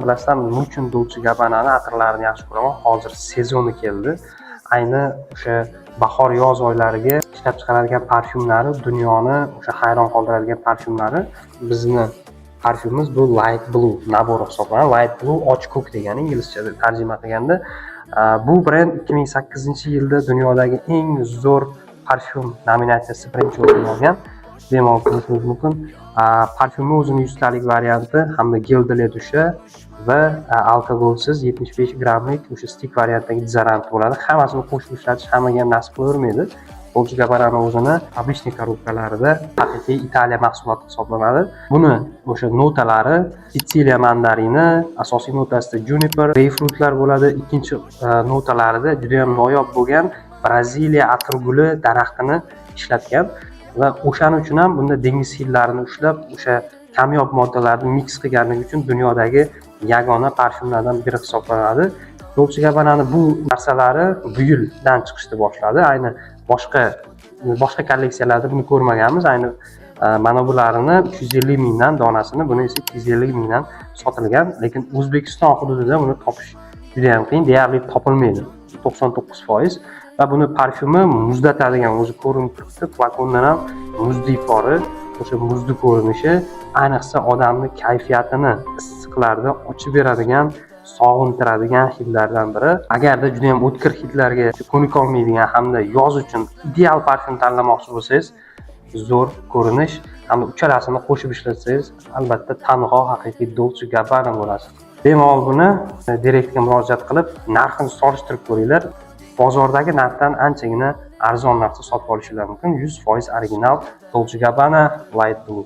Bilasizmi, nima uchun Dolce Gabbana'ni atirlarini yaxshi ko'raman? Hozir sezoni keldi. Ayni o'sha bahor yoz oylariga ishlab chiqaradigan parfyumlari dunyoni o'sha hayron qoldiradigan parfyumlari. Bizni parfyumimiz bu Light Blue nabori hisoblanadi. Light Blue och ko'k degani inglizchada tarjima qilganda. Bu brend 2008-yilda dunyodagi eng zo'r parfyum nominatsiyasi birinchi o'rin olgan. Bemalol ko'rishingiz mumkin. Parfyumning o'zining 100 talik varianti hamda gel dusha va alkogolsiz 75 grammlik o'sha stik variantdagi dezodorant bo'ladi. Hammasini qo'shib ishlatish hammaga ham nasib qilavermaydi. Dolce Gabbana o'zini обычный korobkalarida haqiqiy Italiya mahsuloti hisoblanadi. Buni o'sha notalari Sitsiliya mandarini, asosiy notasida juniper, greypfrutlar bo'ladi. Ikkinchi notalarida juda ham noyob bo'lgan Braziliya atirguli daraxtini ishlatgan va o'shaning uchun ham bunda dengiz hillarini ushlab, o'sha kamyob moddalarni mix qilganligi uchun dunyodagi yagona parfyumlardan biri hisoblanadi. Dolce Gabbana bu narsalari bu yildan chiqishni boshladi. Ayni boshqa kolleksiyalarda buni ko'rmaganmiz. Ayni mana bularni 350 mingdan donasini, buni esa 250 mingdan sotilgan, lekin O'zbekiston hududida buni topish juda ham qiyin, deyarli topilmaydi. 99% va buni parfyumi muzlatadigan o'zi ko'rinib turibdi. Flakondan ham muzdi pori, o'sha muzdi ko'rinishi ayniqsa odamni kayfiyatini issiqlarda ochib beradigan, sog'intiradigan hidlardan biri. Agarda juda ham o'tkir hidlarga ko'nika olmaydigan hamda yoz uchun ideal parfyum tanlamoqchi bo'lsangiz, zo'r ko'rinish hamda uchalasini qo'shib ishlatsangiz, albatta tanho haqiqiy Dolce Gabbana bo'lasiz. Bemalol buni direktga murojaat qilib, narxini solishtirib ko'ringlar. Bozordagi narxdan anchagina arzon narxda sotib olishingiz mumkin. 100% original Dolce Gabbana Light Blue.